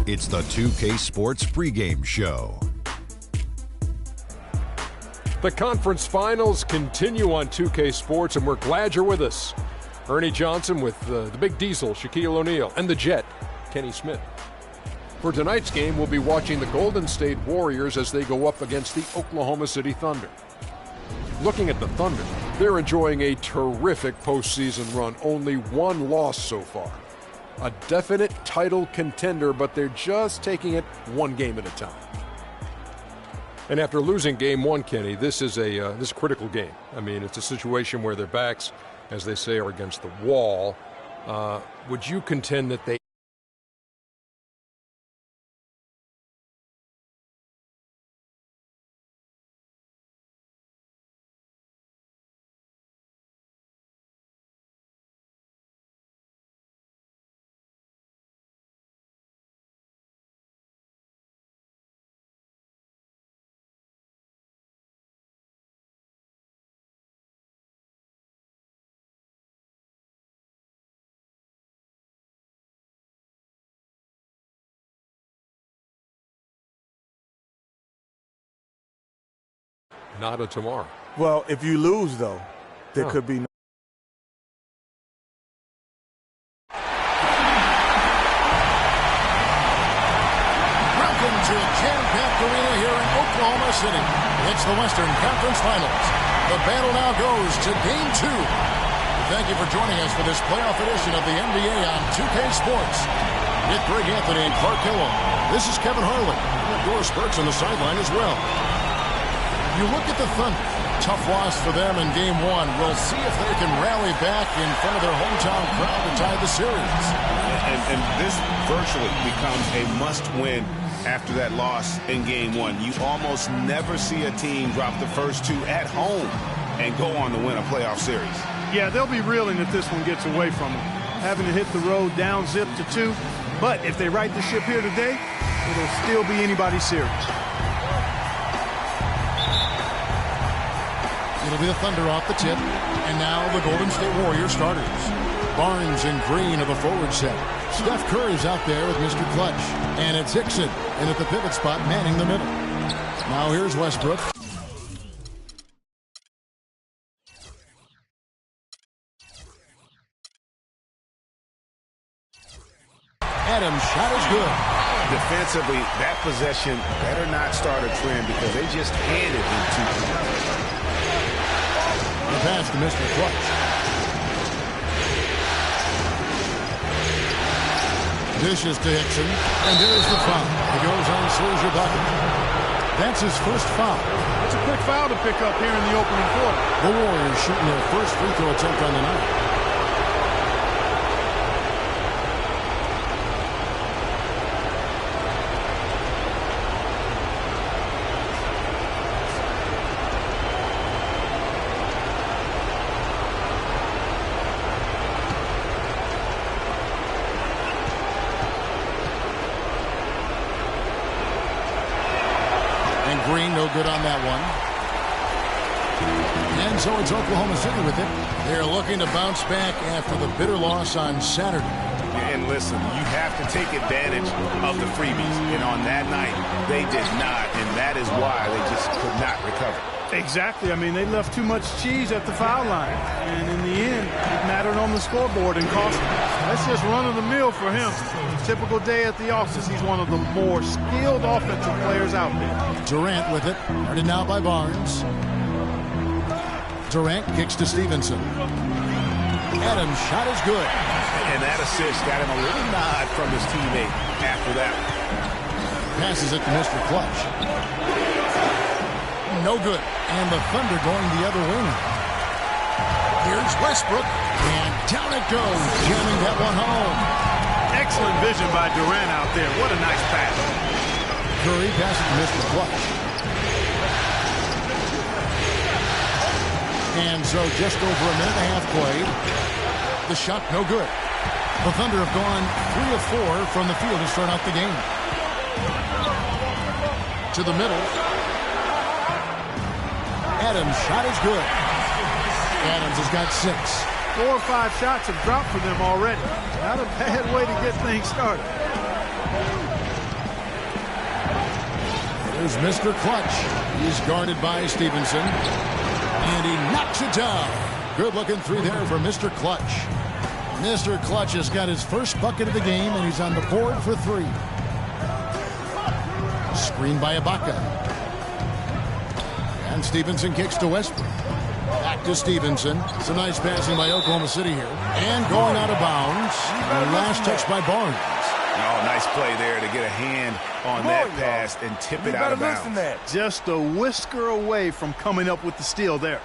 It's the 2K Sports pregame show. The conference finals continue on 2K Sports, and we're glad you're with us. Ernie Johnson with the Big Diesel, Shaquille O'Neal, and the Jet, Kenny Smith. For tonight's game, we'll be watching the Golden State Warriors as they go up against the Oklahoma City Thunder. Looking at the Thunder, they're enjoying a terrific postseason run, only one loss so far. A definite title contender, but they're just taking it one game at a time. And after losing game one, Kenny, this is a critical game. I mean, it's a situation where their backs, as they say, are against the wall. Would you contend that they not a tomorrow? Well, if you lose, though, there could be no. Welcome to jam-packed arena here in Oklahoma City. It's the Western Conference Finals. The battle now goes to Game 2. Thank you for joining us for this playoff edition of the NBA on 2K Sports. With Greg Anthony and Clark Hillo, this is Kevin Harlan. And Doris Burks on the sideline as well. You look at the Thunder, tough loss for them in Game 1. We'll see if they can rally back in front of their hometown crowd to tie the series. And this virtually becomes a must-win after that loss in Game 1. You almost never see a team drop the first two at home and go on to win a playoff series. Yeah, they'll be reeling if this one gets away from them, having to hit the road down zip to 2. But if they right the ship here today, it'll still be anybody's series. It'll be the Thunder off the tip. And now the Golden State Warriors starters. Barnes and Green of the forward set. Steph Curry's out there with Mr. Clutch. And it's Hickson in at the pivot spot, manning the middle. Now here's Westbrook. Adams' shot is good. Defensively, that possession better not start a trend because they just handed him two. The pass to Mr. Clutch. Dishes to Hickson, and there's the foul. He goes on Serge Ibaka. That's his first foul. It's a quick foul to pick up here in the opening quarter. The Warriors shooting their first free throw attempt on the night. Green, no good on that one. And so it's Oklahoma City with it. They're looking to bounce back after the bitter loss on Saturday. And listen, you have to take advantage of the freebies. And on that night, they did not. And that is why they just could not recover. Exactly. I mean, they left too much cheese at the foul line. And in the end, it mattered on the scoreboard and cost them. That's just run-of-the-mill for him. Typical day at the office. He's one of the more skilled offensive players out there. Durant with it. Guarded now by Barnes. Durant kicks to Stevenson. Adams' shot is good. And that assist got him a little nod from his teammate after that. Passes it to Mr. Clutch. No good. And the Thunder going the other way. Here's Westbrook. And down it goes. Jamming that one home. Excellent vision by Durant out there. What a nice pass. Curry passes to Mr. Clutch. And so just over a minute and a half played. The shot no good. The Thunder have gone 3 of 4 from the field to start out the game. To the middle. Adams' shot is good. Adams has got 6. 4 or 5 shots have dropped for them already. Not a bad way to get things started. Here's Mr. Clutch. He's guarded by Stevenson. And he knocks it down. Good looking three there for Mr. Clutch. Mr. Clutch has got his first bucket of the game, and he's on the board for three. Screen by Ibaka. And Stevenson kicks to Westbrook. Back to Stevenson. It's a nice passing by Oklahoma City here. And going out of bounds. The last touch by Barnes. Oh, nice play there to get a hand on that pass and tip it out of bounds. Just a whisker away from coming up with the steal there.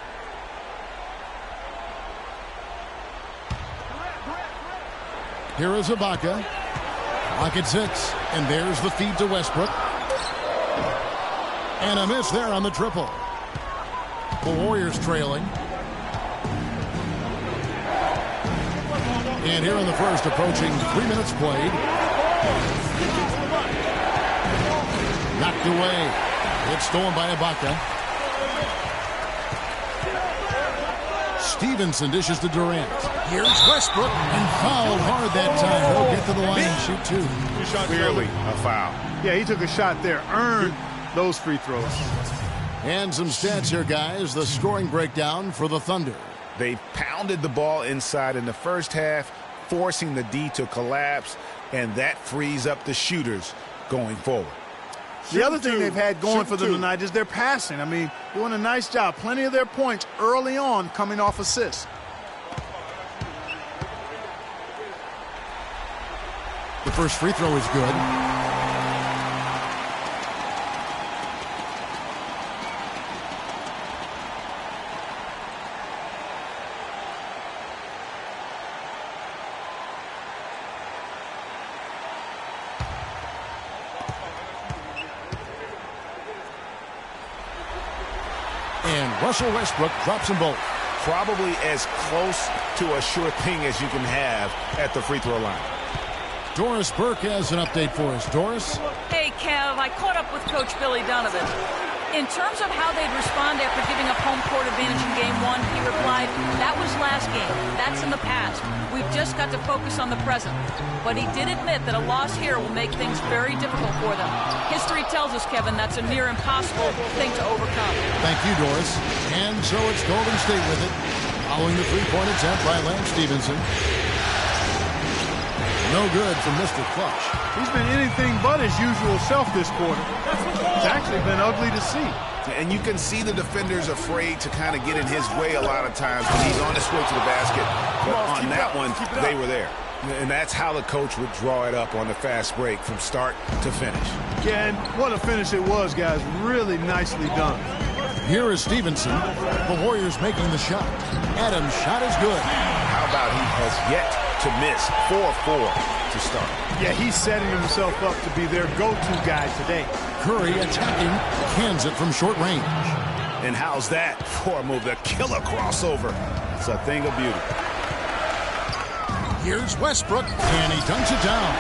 Here is Ibaka. Clock at 6. And there's the feed to Westbrook. And a miss there on the triple. The Warriors trailing. And here in the first, approaching 3 minutes played. Knocked away. It's stolen by Ibaka. Stevenson dishes to Durant. Here's Westbrook. And fouled hard that time. He'll get to the line and shoot two. Clearly a foul. Yeah, he took a shot there. Earned those free throws. And some stats here, guys. The scoring breakdown for the Thunder. They pounded the ball inside in the first half, forcing the D to collapse, and that frees up the shooters going forward. The other thing they've had going for them tonight is their passing. I mean, doing a nice job. Plenty of their points early on coming off assists. The first free throw is good. And Russell Westbrook drops them both. Probably as close to a sure thing as you can have at the free throw line. Doris Burke has an update for us. Doris? Hey, Kev, I caught up with Coach Billy Donovan. In terms of how they'd respond after giving up home court advantage in Game 1, he replied, that was last game. That's in the past. We've just got to focus on the present. But he did admit that a loss here will make things very difficult for them. History tells us, Kevin, that's a near impossible thing to overcome. Thank you, Doris. And so it's Golden State with it. Following the three-point attempt by Lance Stevenson. No good from Mr. Clutch. He's been anything but his usual self this quarter. It's actually been ugly to see. And you can see the defenders afraid to kind of get in his way a lot of times when he's on his way to the basket. But on that one, they were there. And that's how the coach would draw it up on the fast break from start to finish. Yeah, and what a finish it was, guys. Really nicely done. Here is Stevenson. The Warriors making the shot. Adams' shot is good. How about he has yet to miss 4-4 to start? Yeah, he's setting himself up to be their go-to guy today. Curry attacking, cans it from short range. And how's that for a move? The killer crossover. It's a thing of beauty. Here's Westbrook, and he dunks it down.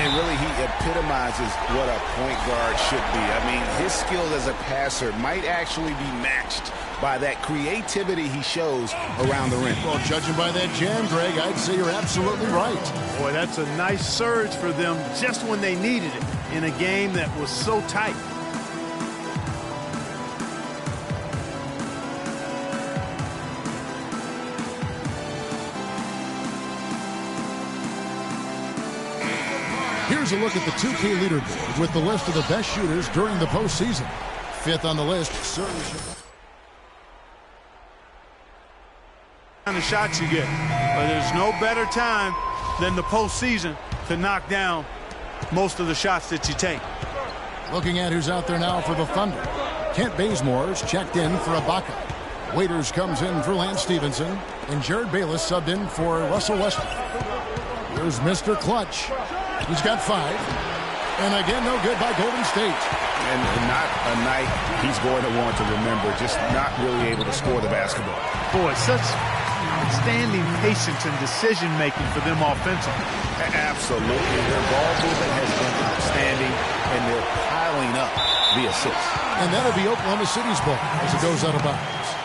And really, he epitomizes what a point guard should be. I mean, his skills as a passer might actually be matched by that creativity he shows around the rim. Well, judging by that jam, Greg, I'd say you're absolutely right. Boy, that's a nice surge for them just when they needed it in a game that was so tight. Here's a look at the 2K leaderboard with the list of the best shooters during the postseason. Fifth on the list, Serge. And the shots you get, but there's no better time than the postseason to knock down most of the shots that you take. Looking at who's out there now for the Thunder. Kent Bazemore's checked in for Ibaka. Waiters comes in for Lance Stevenson, and Jared Bayless subbed in for Russell Westbrook. Here's Mr. Clutch. He's got 5. And again, no good by Golden State. And not a night he's going to want to remember, just not really able to score the basketball. Boy, such outstanding patience and decision-making for them offensively. Absolutely. Their ball movement has been outstanding, and they're piling up the assists. And that'll be Oklahoma City's ball as it goes out of bounds.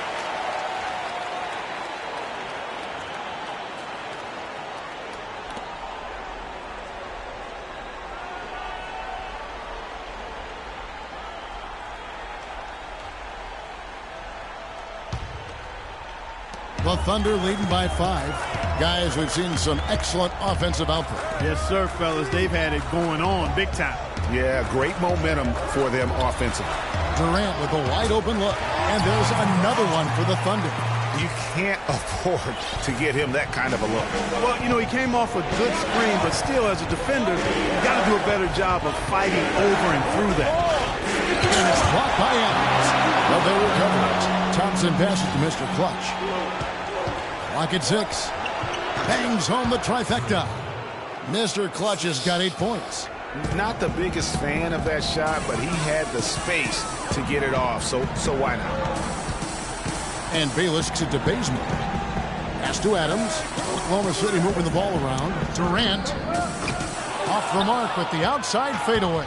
The Thunder leading by 5. Guys, we've seen some excellent offensive output. Yes, sir, fellas. They've had it going on big time. Yeah, great momentum for them offensively. Durant with a wide open look. And there's another one for the Thunder. You can't afford to get him that kind of a look. Well, you know, he came off a good screen, but still, as a defender, you got to do a better job of fighting over and through that. And it's blocked by Adams. But they recover it. Thompson passes to Mr. Clutch. Clock at 6. Bangs home the trifecta. Mr. Clutch has got 8 points. Not the biggest fan of that shot, but he had the space to get it off, so why not? And Bayless to Bazemore. Pass to Adams. Oklahoma City moving the ball around. Durant off the mark with the outside fadeaway.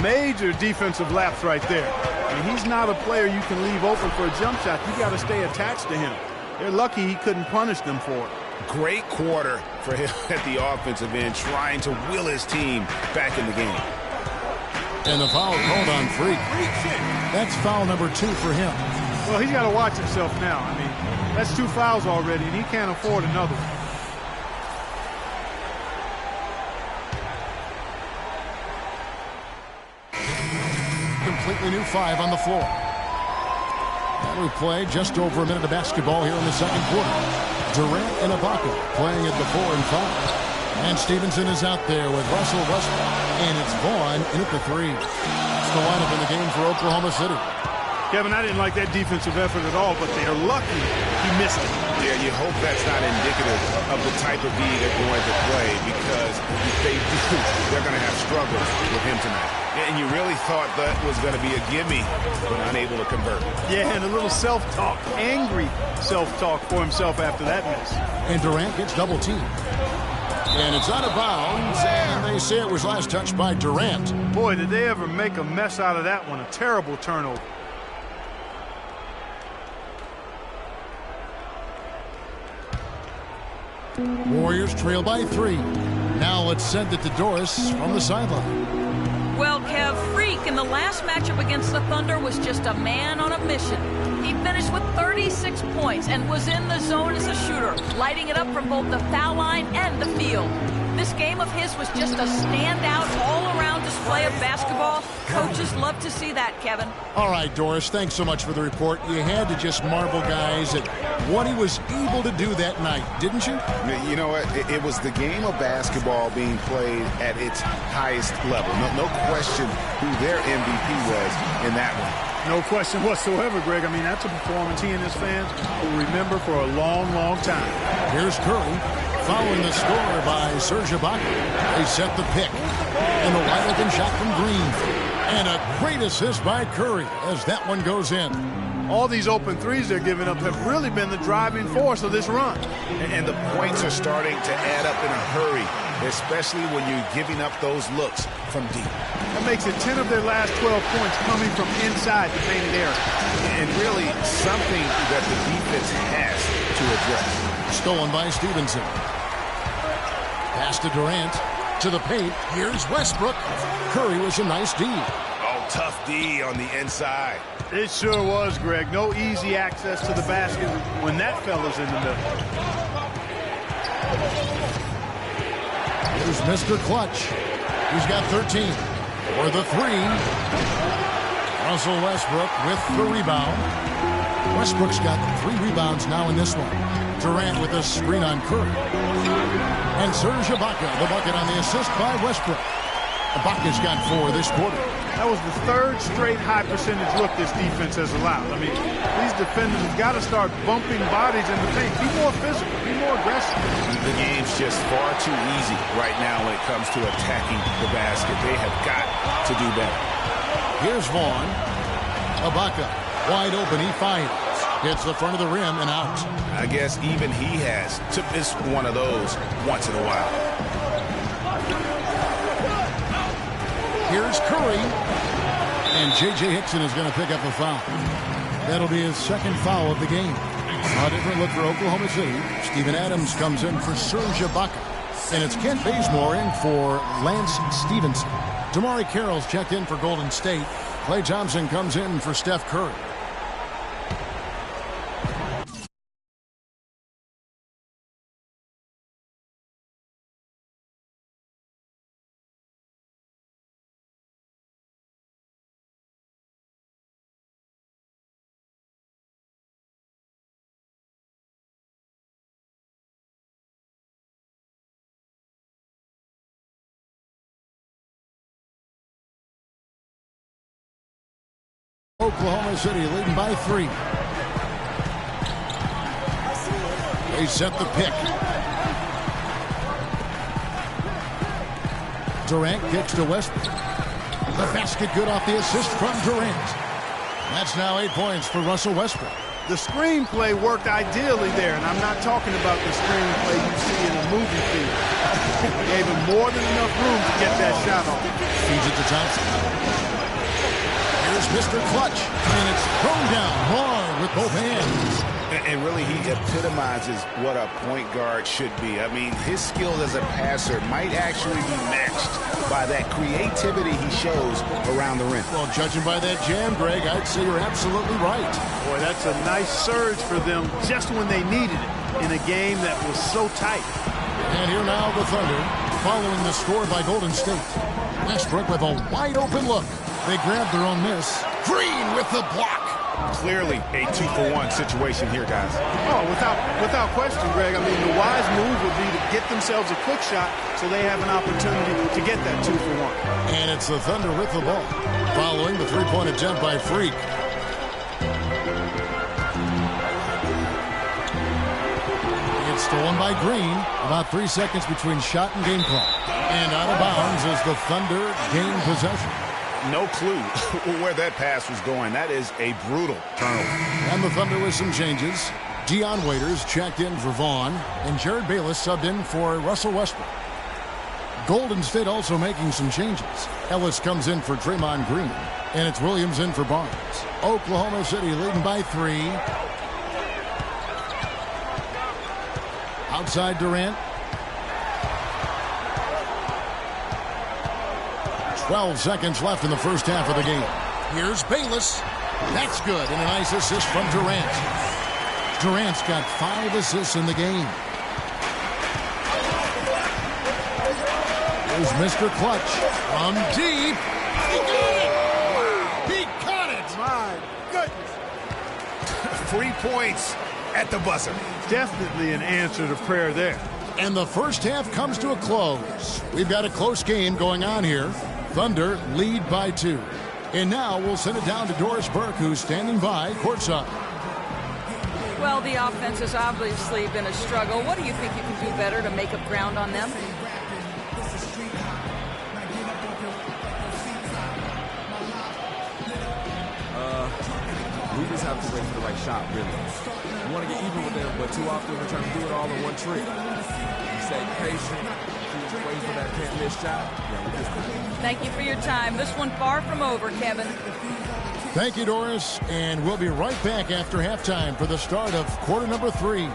Major defensive lapse right there. I mean, he's not a player you can leave open for a jump shot. You got to stay attached to him. They're lucky he couldn't punish them for it. Great quarter for him at the offensive end, trying to will his team back in the game. And the foul called on Freak. That's foul number 2 for him. Well, he's got to watch himself now. I mean, that's 2 fouls already, and he can't afford another one. Completely new 5 on the floor. And we play just over a minute of basketball here in the second quarter. Durant and Ibaka playing at the 4 and 5. And Stevenson is out there with Russell Westbrook. And it's Vaughn in at the 3. That's the lineup in the game for Oklahoma City. Kevin, I didn't like that defensive effort at all, but they are lucky he missed it. Yeah, you hope that's not indicative of the type of D they're going to play, because if they do, they're going to have struggles with him tonight. And you really thought that was going to be a gimme, but unable to convert. Yeah, and a little self-talk, angry self-talk for himself after that miss. And Durant gets double-teamed. And it's out of bounds, and they say it was last touched by Durant. Boy, did they ever make a mess out of that one. A terrible turnover. Warriors trail by 3. Now let's send it to Doris from the sideline. Well, Kev, Freak in the last matchup against the Thunder was just a man on a mission. He finished with 36 points and was in the zone as a shooter, lighting it up from both the foul line and the field. This game of his was just a standout, all-around display of basketball. Coaches love to see that, Kevin. All right, Doris, thanks so much for the report. You had to just marvel, guys, at what he was able to do that night, didn't you? You know what? It was the game of basketball being played at its highest level. No question who their MVP was in that one. No question whatsoever, Greg. I mean, that's a performance he and his fans will remember for a long, long time. Here's Curry. Following the score by Serge Ibaka. They set the pick. And the wide open shot from Green. And a great assist by Curry as that one goes in. All these open threes they're giving up have really been the driving force of this run. And the points are starting to add up in a hurry, especially when you're giving up those looks from deep. That makes it 10 of their last 12 points coming from inside the painted area. And really something that the defense has to address. Stolen by Stevenson. Pass to Durant. To the paint. Here's Westbrook. Curry was a nice D. Oh, tough D on the inside. It sure was, Greg. No easy access to the basket when that fella's in the middle. Here's Mr. Clutch. He's got 13. For the 3. Russell Westbrook with the rebound. Westbrook's got 3 rebounds now in this one. Durant with a screen on Curry. And Serge Ibaka, the bucket on the assist by Westbrook. Ibaka's got 4 this quarter. That was the 3rd straight high percentage look this defense has allowed. I mean, these defenders have got to start bumping bodies in the paint. Be more physical. Be more aggressive. The game's just far too easy right now when it comes to attacking the basket. They have got to do better. Here's Vaughn. Ibaka, wide open, he fires. Hits the front of the rim and out. I guess even he has to miss one of those once in a while. Here's Curry. And J.J. Hickson is going to pick up a foul. That'll be his 2nd foul of the game. A different look for Oklahoma City. Steven Adams comes in for Serge Ibaka. And it's Kent Bazemore in for Lance Stevenson. Damari Carroll's checked in for Golden State. Klay Thompson comes in for Steph Curry. Oklahoma City leading by 3. They set the pick. Durant kicks to Westbrook. The basket good off the assist from Durant. That's now 8 points for Russell Westbrook. The screenplay worked ideally there, and I'm not talking about the screenplay you see in a movie theater. Gave him more than enough room to get that shot off. Feeds it to Thompson. Here's Mr. Clutch, and it's thrown down hard with both hands. And really, he epitomizes what a point guard should be. I mean, his skill as a passer might actually be matched by that creativity he shows around the rim. Well, judging by that jam, Greg, I'd say you're absolutely right. Boy, that's a nice surge for them just when they needed it in a game that was so tight. And here now the Thunder, following the score by Golden State. Westbrook with a wide-open look. They grabbed their own miss. Green with the block. Clearly a 2-for-1 situation here, guys. Oh, without question, Greg. I mean, the wise move would be to get themselves a quick shot so they have an opportunity to get that 2-for-1. And it's the Thunder with the ball, following the three-point attempt by Freak. It's stolen by Green. About 3 seconds between shot and game clock. And out of bounds as the Thunder gain possession. No clue where that pass was going. That is a brutal turnover. And the Thunder with some changes. Dion Waiters checked in for Vaughn, and Jared Bayless subbed in for Russell Westbrook. Golden State also making some changes. Ellis comes in for Draymond Green, and it's Williams in for Barnes. Oklahoma City leading by 3. Outside Durant. 12 seconds left in the first half of the game. Here's Bayless. That's good, and a nice assist from Durant. Durant's got 5 assists in the game. Here's Mr. Clutch from deep. He got it! Wow. He caught it! My goodness. 3 points at the buzzer. Definitely an answer to prayer there. And the first half comes to a close. We've got a close game going on here. Thunder lead by 2. And now we'll send it down to Doris Burke, who's standing by courtside. Well, the offense has obviously been a struggle. What do you think you can do better to make up ground on them? We just have to wait for the right shot, really. We want to get even with them, but too often we're trying to do it all in one trick. We stay patient, wait for that can't-miss shot. Yeah, we just Thank you for your time. This one far from over, Kevin. Thank you, Doris. And we'll be right back after halftime for the start of quarter number 3.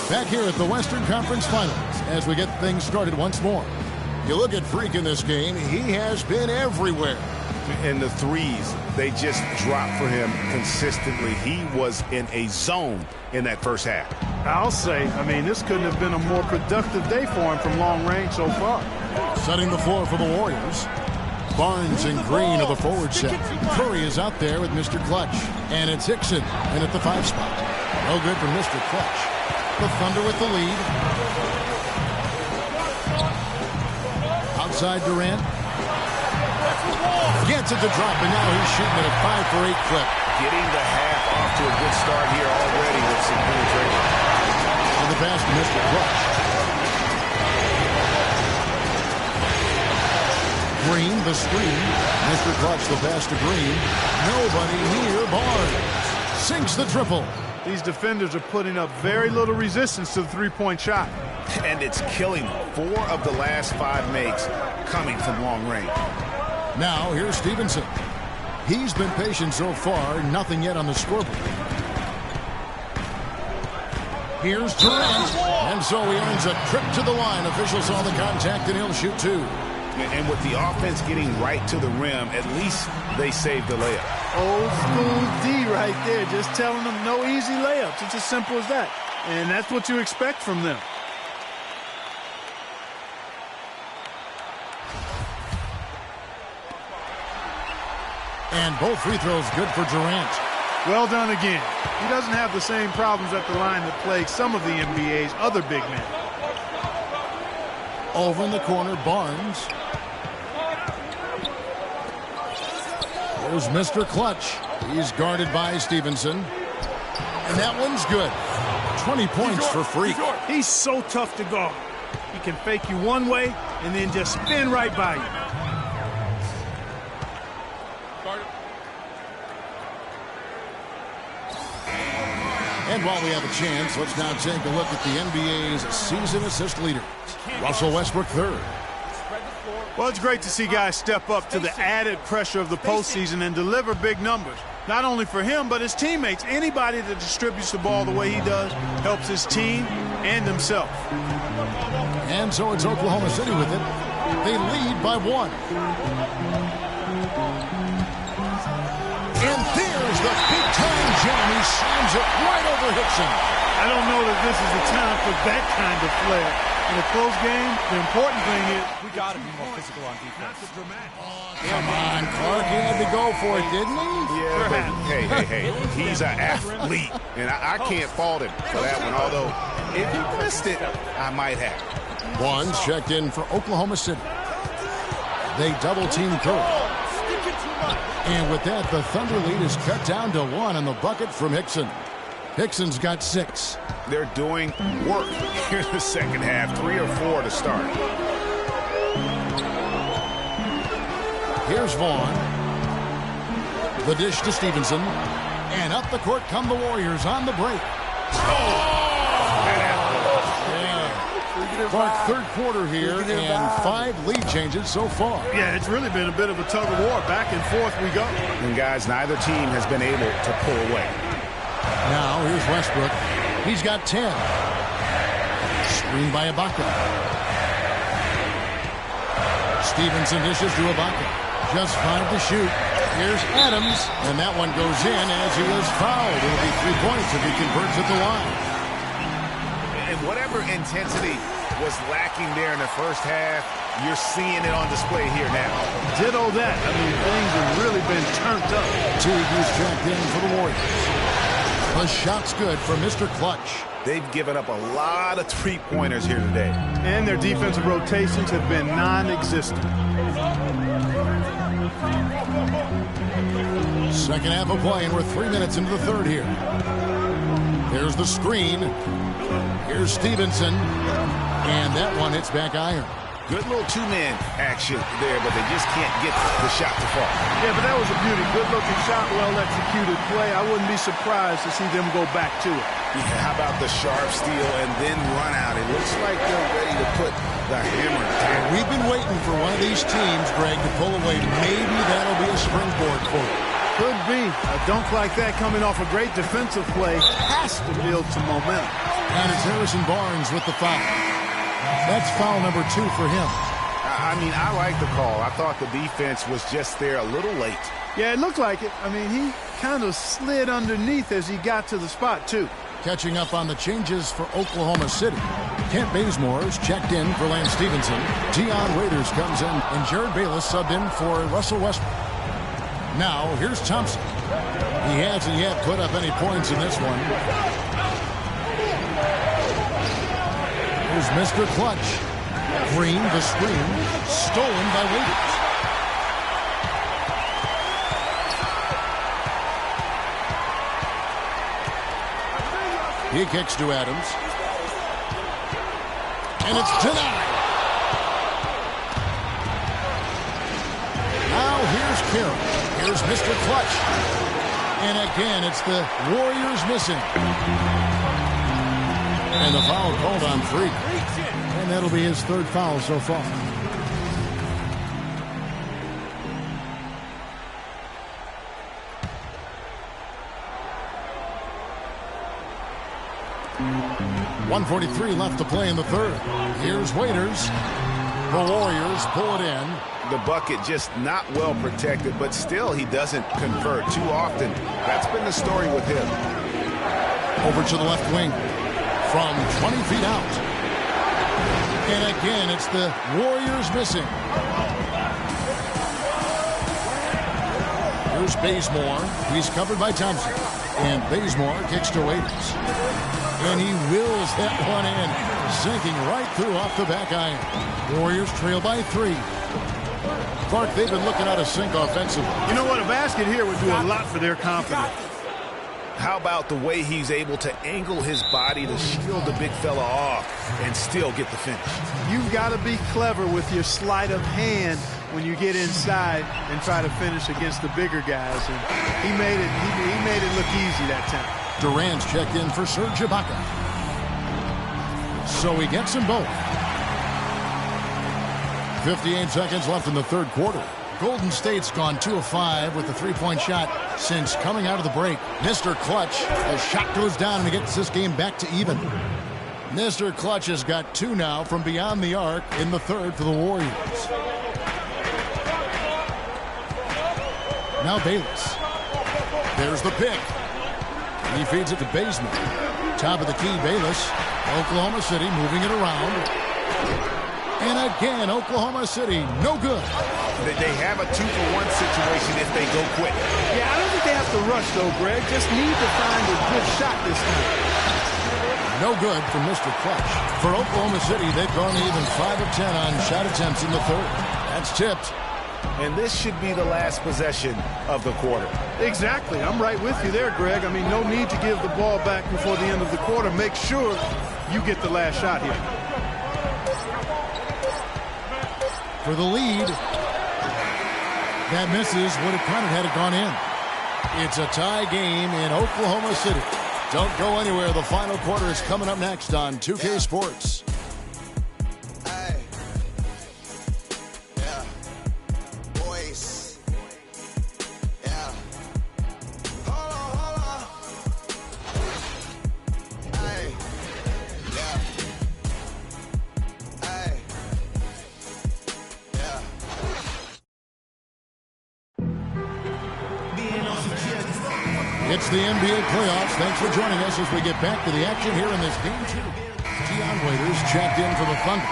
Back here at the Western Conference Finals as we get things started once more. You look at Freak in this game, he has been everywhere. And the threes, they just drop for him consistently. He was in a zone in that first half. I'll say, I mean, this couldn't have been a more productive day for him from long range so far. Setting the floor for the Warriors. Barnes and Green of the forward set. Curry is out there with Mr. Clutch. And it's Hickson in at the 5 spot. No good for Mr. Clutch. The Thunder with the lead. Outside Durant. Gets it to drop, and now he's shooting at a 5-for-8 clip. Getting the half off to a good start here already with some penetration. And the pass to Mr. Clutch. Green, the screen. Mr. Clutch, the pass to Green. Nobody near Barnes. Sinks the triple. These defenders are putting up very little resistance to the three-point shot. And it's killing them. 4 of the last 5 makes coming from long range. Now, here's Stevenson. He's been patient so far, nothing yet on the scoreboard. Here's Durant. And so he earns a trip to the line. Officials saw the contact, and he'll shoot 2. And with the offense getting right to the rim, at least they saved the layup. Old school D right there, just telling them no easy layups. It's as simple as that. And that's what you expect from them. And both free throws good for Durant. Well done again. He doesn't have the same problems at the line that plague some of the NBA's other big men. Over in the corner, Barnes. There's Mr. Clutch. He's guarded by Stevenson. And that one's good. 20 points for Freak. He's so tough to guard. He can fake you one way and then just spin right by you. And while we have a chance, let's now take a look at the NBA's season assist leaders. Russell Westbrook, 3rd. Well, it's great to see guys step up to the added pressure of the postseason and deliver big numbers. Not only for him, but his teammates. Anybody that distributes the ball the way he does helps his team and himself. And so it's Oklahoma City with it. They lead by 1. And there's the big-time jam. He slams it right over Hickson. I don't know that this is the time for that kind of flair. In a close game, the important thing is we got to be more physical on defense. Come on, Clark. He had to go for it, didn't he? Yeah, but hey. He's an athlete, and I can't fault him for that one. Although, if he missed it, I might have. Barnes checked in for Oklahoma City. They double-team Curry. And with that, the Thunder lead is cut down to 1 on the bucket from Hickson. Hickson's got 6. They're doing work here in the second half, 3 or 4 to start. Here's Vaughn. The dish to Stevenson. And up the court come the Warriors on the break. Clark, 3rd quarter here, and 5 lead changes so far. Yeah, it's really been a bit of a tug of war. Back and forth we go. And guys, neither team has been able to pull away. Now here's Westbrook. He's got 10. Screened by Ibaka. Stevenson dishes to Ibaka. Just 5 to shoot. Here's Adams, and that one goes in as he was fouled. It'll be 3 points if he converts at the line. And whatever intensity was lacking there in the first half, you're seeing it on display here now. Ditto that. I mean, things have really been turned up. Teague is checked in for the Warriors. The shot's good for Mr. Clutch. They've given up a lot of 3-pointers here today. And their defensive rotations have been non-existent. Second half of play, and we're 3 minutes into the 3rd here. There's the screen. Here's Stevenson. And that one hits back iron. Good little 2-man action there, but they just can't get the shot to fall. Yeah, but that was a beauty. Good-looking shot, well-executed play. I wouldn't be surprised to see them go back to it. Yeah, how about the sharp steal and then run out? It looks like they're ready to put the hammer down. We've been waiting for one of these teams, Greg, to pull away. Maybe that'll be a springboard for it. Could be. A dunk like that coming off a great defensive play has to build some momentum. And it's Harrison Barnes with the foul. That's foul number 2 for him. I mean, I like the call. I thought the defense was just there a little late. Yeah, it looked like it. I mean, he kind of slid underneath as he got to the spot, too. Catching up on the changes for Oklahoma City. Kent Bazemore's checked in for Lance Stevenson. Dion Waiters comes in, and Jared Bayless subbed in for Russell Westbrook. Now, here's Thompson. He hasn't yet put up any points in this one. Here's Mr. Clutch. Green, the screen, stolen by Waiters. He kicks to Adams. And it's denied. Now here's Carroll. Here's Mr. Clutch. And again, it's the Warriors missing. And the foul called on Freak. And that'll be his 3rd foul so far. 1:43 left to play in the third. Here's Waiters. The Warriors pull it in. The bucket just not well protected, but still he doesn't convert too often. That's been the story with him. Over to the left wing from 20 feet out. And again, it's the Warriors missing. Here's Bazemore. He's covered by Thompson. And Bazemore kicks to Waiters. And he wills that one in, sinking right through off the back iron. Warriors trail by 3. Clark, they've been looking out of sync offensively. You know what? A basket here would do a lot for their confidence. How about the way he's able to angle his body to shield the big fella off and still get the finish? You've got to be clever with your sleight of hand when you get inside and try to finish against the bigger guys. And he made it look easy that time. Durant's checked in for Serge Ibaka. So he gets them both. 58 seconds left in the third quarter. Golden State's gone 2 of 5 with the three-point shot since coming out of the break. Mr. Clutch, the shot goes down and he gets this game back to even. Mr. Clutch has got 2 now from beyond the arc in the third for the Warriors. Now Bayless. There's the pick. He feeds it to Bazemore. Top of the key, Bayless. Oklahoma City moving it around. And again, Oklahoma City, no good. They have a 2-for-1 situation if they go quick. Yeah, I don't think they have to rush, though, Greg. Just need to find a good shot this time. No good from Mr. Clutch. For Oklahoma City, they've gone even 5 of 10 on shot attempts in the third. That's tipped. And this should be the last possession of the quarter. Exactly. I'm right with you there, Greg. I mean, no need to give the ball back before the end of the quarter. Make sure you get the last shot here. For the lead. That misses. Would have counted had it gone in. It's a tie game in Oklahoma City. Don't go anywhere. The final quarter is coming up next on 2K Sports. It's the NBA playoffs. Thanks for joining us as we get back to the action here in this game 2. Dion Waiters checked in for the Thunder.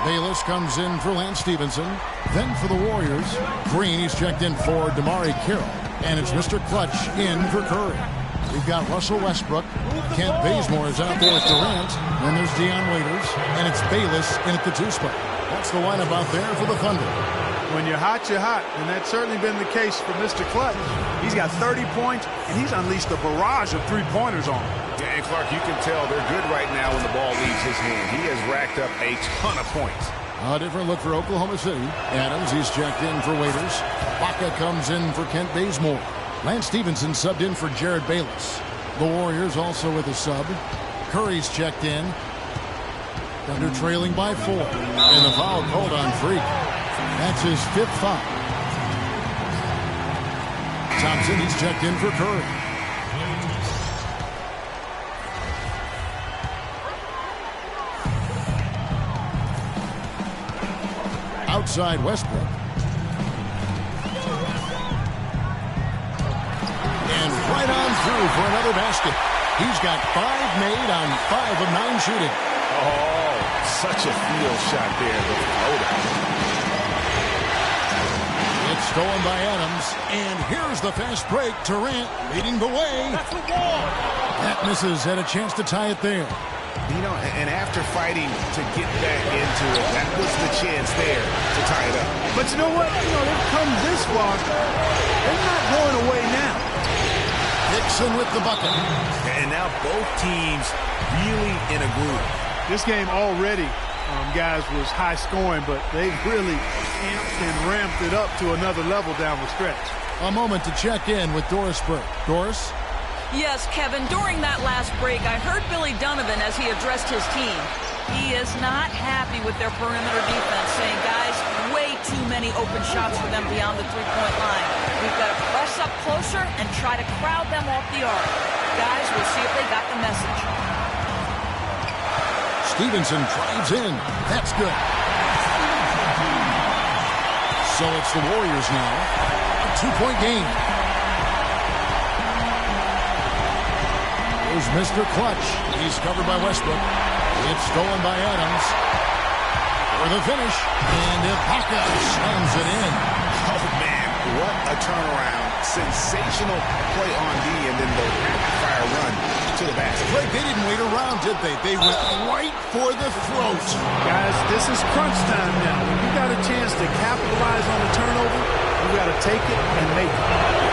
Bayless comes in for Lance Stevenson. Then for the Warriors, Green, he's checked in for DeMarre Carroll. And it's Mr. Clutch in for Curry. We've got Russell Westbrook. Kent Bazemore is out there with Durant. Then there's Dion Waiters. And it's Bayless in at the 2 spot. That's the lineup out there for the Thunder. When you're hot, you're hot. And that's certainly been the case for Mr. Clutch. He's got 30 points, and he's unleashed a barrage of three-pointers on him. Yeah, and Clark, you can tell they're good right now when the ball leaves his hand. He has racked up a ton of points. A different look for Oklahoma City. Adams, he's checked in for Waiters. Baca comes in for Kent Bazemore. Lance Stevenson subbed in for Jared Bayless. The Warriors also with a sub. Curry's checked in. Thunder trailing by 4. And the foul called on Freak. That's his 5th foul. Thompson, he's checked in for Curry. Outside Westbrook. And right on through for another basket. He's got 5 made on 5 of 9 shooting. Oh, such a field shot there. The floater. It's stolen by Adams, and here's the fast break. Durant leading the way. That's the wall. That misses, had a chance to tie it there. You know, and after fighting to get back into it, that was the chance there to tie it up. But you know what? They've come this far. They're not going away now. Dixon with the bucket. And now both teams really in a groove. This game already, guys, was high scoring, but they really amped and ramped it up to another level down the stretch. A moment to check in with Doris Burke. Doris? Yes, Kevin, during that last break, I heard Billy Donovan as he addressed his team. He is not happy with their perimeter defense, saying, guys, way too many open shots for them beyond the three-point line. We've got to press up closer and try to crowd them off the arc. Guys, we'll see if they got the message. Stevenson drives in. That's good. So it's the Warriors now. A 2-point game. Here's Mr. Clutch. He's covered by Westbrook. It's stolen by Adams. For the finish. And Ibaka slams it in. Oh, man, what a turnaround. Sensational play on D, and then the rapid-fire run to the basket. Greg, they didn't wait around, did they? They went right for the throat. Guys, this is crunch time now. When you got a chance to capitalize on the turnover, you got to take it and make it.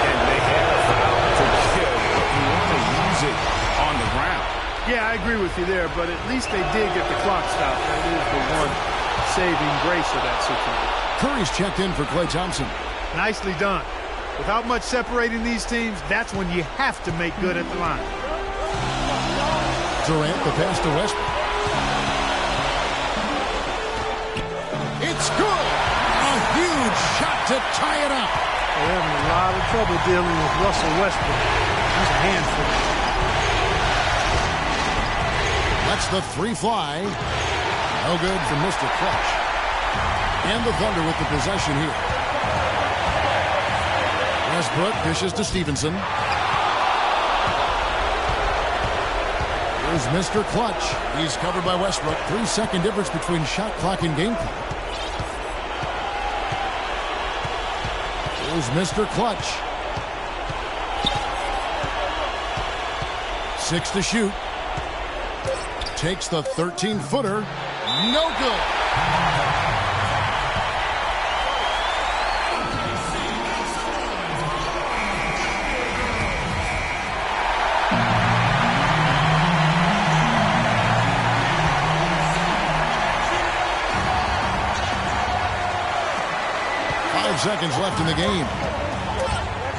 And they had a foul to kill, but you want to use it on the ground. Yeah, I agree with you there, but at least they did get the clock stopped. That is the one saving grace of that situation. Curry's checked in for Klay Thompson. Nicely done. Without much separating these teams, that's when you have to make good at the line. Durant, the pass to Westbrook. It's good. A huge shot to tie it up. They're having a lot of trouble dealing with Russell Westbrook. He's a handful. That's the three fly. No good from Mr. Clutch. And the Thunder with the possession here. Westbrook dishes to Stevenson. Here's Mr. Clutch. He's covered by Westbrook. 3-second difference between shot clock and game clock. Here's Mr. Clutch. 6 to shoot. Takes the 13-footer. No good. Seconds left in the game.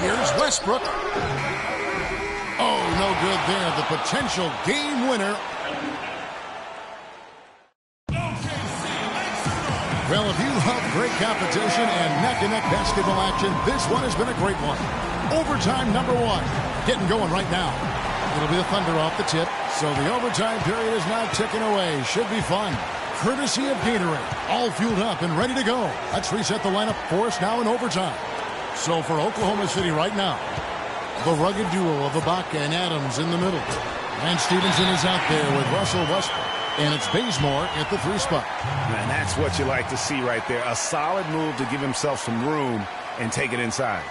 Here's Westbrook. Oh, no good there. The potential game winner. Well, if you love great competition and neck-and-neck basketball action, this one has been a great one. Overtime number 1. Getting going right now. It'll be the Thunder off the tip, so the overtime period is now ticking away. Should be fun. Courtesy of Gatorade, all fueled up and ready to go. Let's reset the lineup for us now in overtime. So for Oklahoma City right now, the rugged duo of Ibaka and Adams in the middle. And Stevenson is out there with Russell Westbrook. And it's Bazemore at the 3 spot. And that's what you like to see right there. A solid move to give himself some room and take it inside.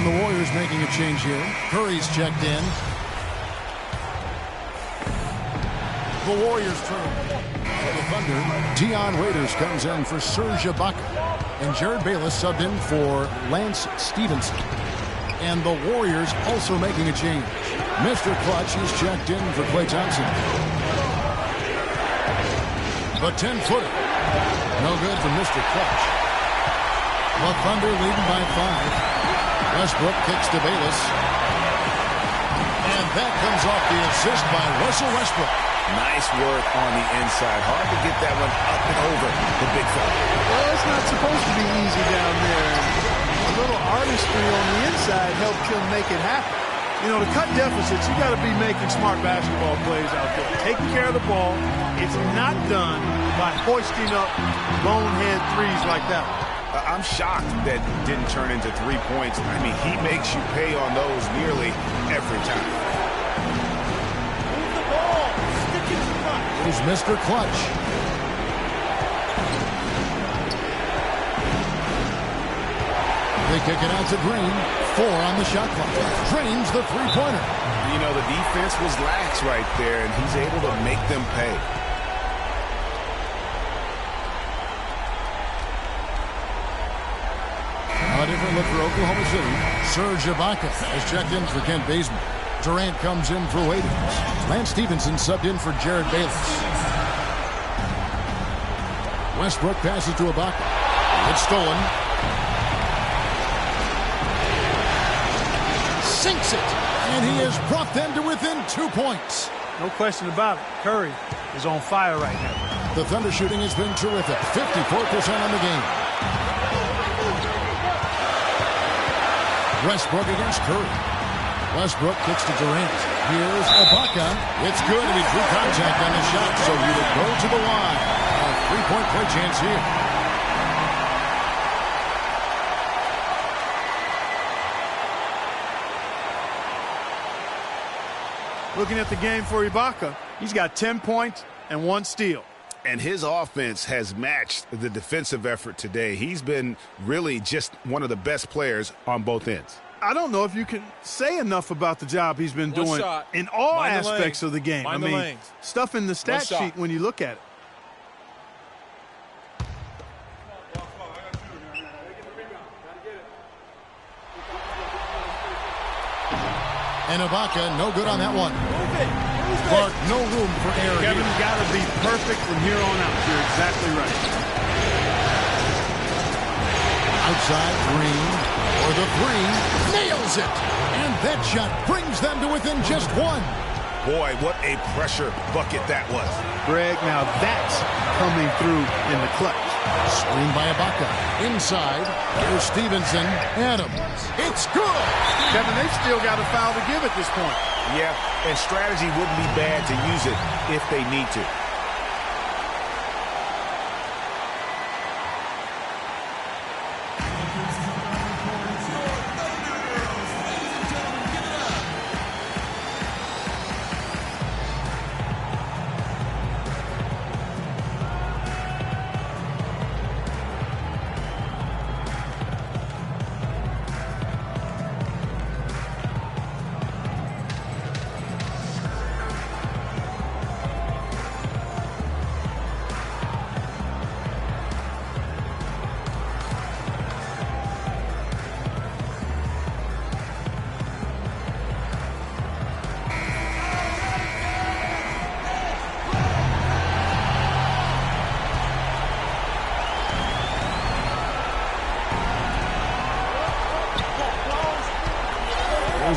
The Warriors making a change here. Curry's checked in. The Warriors turn. For the Thunder, Dion Waiters comes in for Serge Ibaka. And Jared Bayless subbed in for Lance Stevenson. And the Warriors also making a change. Mr. Clutch is checked in for Klay Thompson. The 10-footer. No good for Mr. Clutch. The Thunder leading by 5. Westbrook kicks to Bayless. And that comes off the assist by Russell Westbrook. Nice work on the inside. Hard to get that one up and over the big fella. Well, it's not supposed to be easy down there. A little artistry on the inside helped him make it happen. You know, to cut deficits, you got to be making smart basketball plays out there. Taking care of the ball. It's not done by hoisting up bonehead threes like that one. I'm shocked that didn't turn into 3 points. I mean, he makes you pay on those nearly every time. Move the ball. Stick it to the front. Here's Mr. Clutch. They kick it out to Green. 4 on the shot clock. Drains the three-pointer. You know, the defense was lax right there, and he's able to make them pay. A different look for Oklahoma City. Serge Ibaka has checked in for Kent Bazemore. Durant comes in for Waiters. Lance Stevenson subbed in for Jared Bayless. Westbrook passes to Ibaka. It's stolen. Sinks it. And he has brought them to within 2 points. No question about it. Curry is on fire right now. The Thunder shooting has been terrific. 54% on the game. Westbrook against Curry. Westbrook kicks to Durant. Here's Ibaka. It's good, and he drew contact on the shot, so he will go to the line. A three-point play chance here. Looking at the game for Ibaka, he's got 10 points and 1 steal. And his offense has matched the defensive effort today. He's been really just one of the best players on both ends. I don't know if you can say enough about the job he's been doing in all aspects of the game. I mean, stuff in the stat sheet when you look at it. And Ibaka, no good on that one. Clark, no room for error. Kevin's got to be perfect from here on out. You're exactly right. Outside Green for the three. Nails it. And that shot brings them to within just 1. Boy, what a pressure bucket that was. Greg, now that's coming through in the clutch. Screen by Ibaka. Inside, here's Stevenson. Adams. It's good. Kevin, they've still got a foul to give at this point. Yeah, and strategy wouldn't be bad to use it if they need to.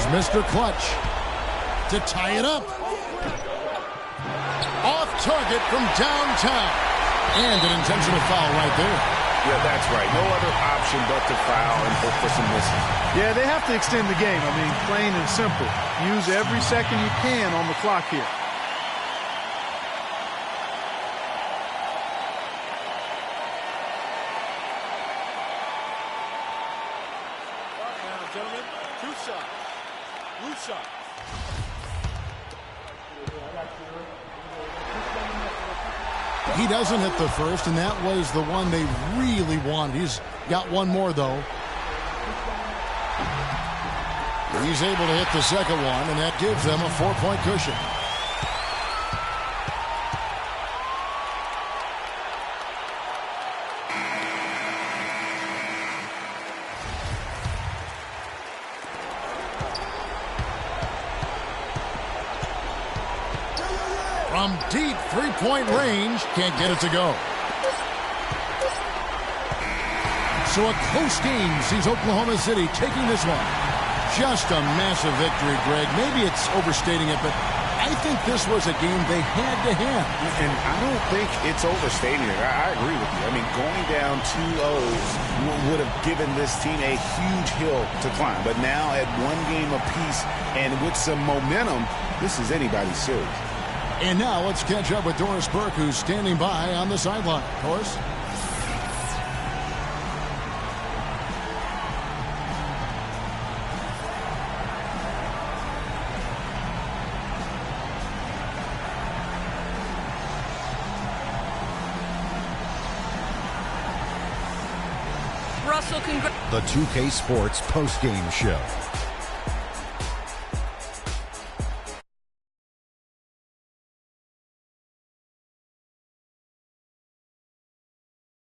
Mr. Clutch to tie it up. Off target from downtown. And an intentional foul right there. Yeah, that's right. No other option but to foul and hope for some misses. Yeah, they have to extend the game. I mean, plain and simple. Use every second you can on the clock here. Gentlemen, 2 shots. Loose shot. He doesn't hit the first, and that was the one they really wanted. He's got one more, though. He's able to hit the second one, and that gives them a 4-point cushion. From deep three-point range, can't get it to go. So a close game sees Oklahoma City taking this one. Just a massive victory, Greg. Maybe it's overstating it, but I think this was a game they had to have. And I don't think it's overstating it. I agree with you. I mean, going down 2-0 would have given this team a huge hill to climb. But now at 1 game apiece and with some momentum, this is anybody's series. And now let's catch up with Doris Burke, who's standing by on the sideline. Doris? Russell, The 2K Sports postgame show.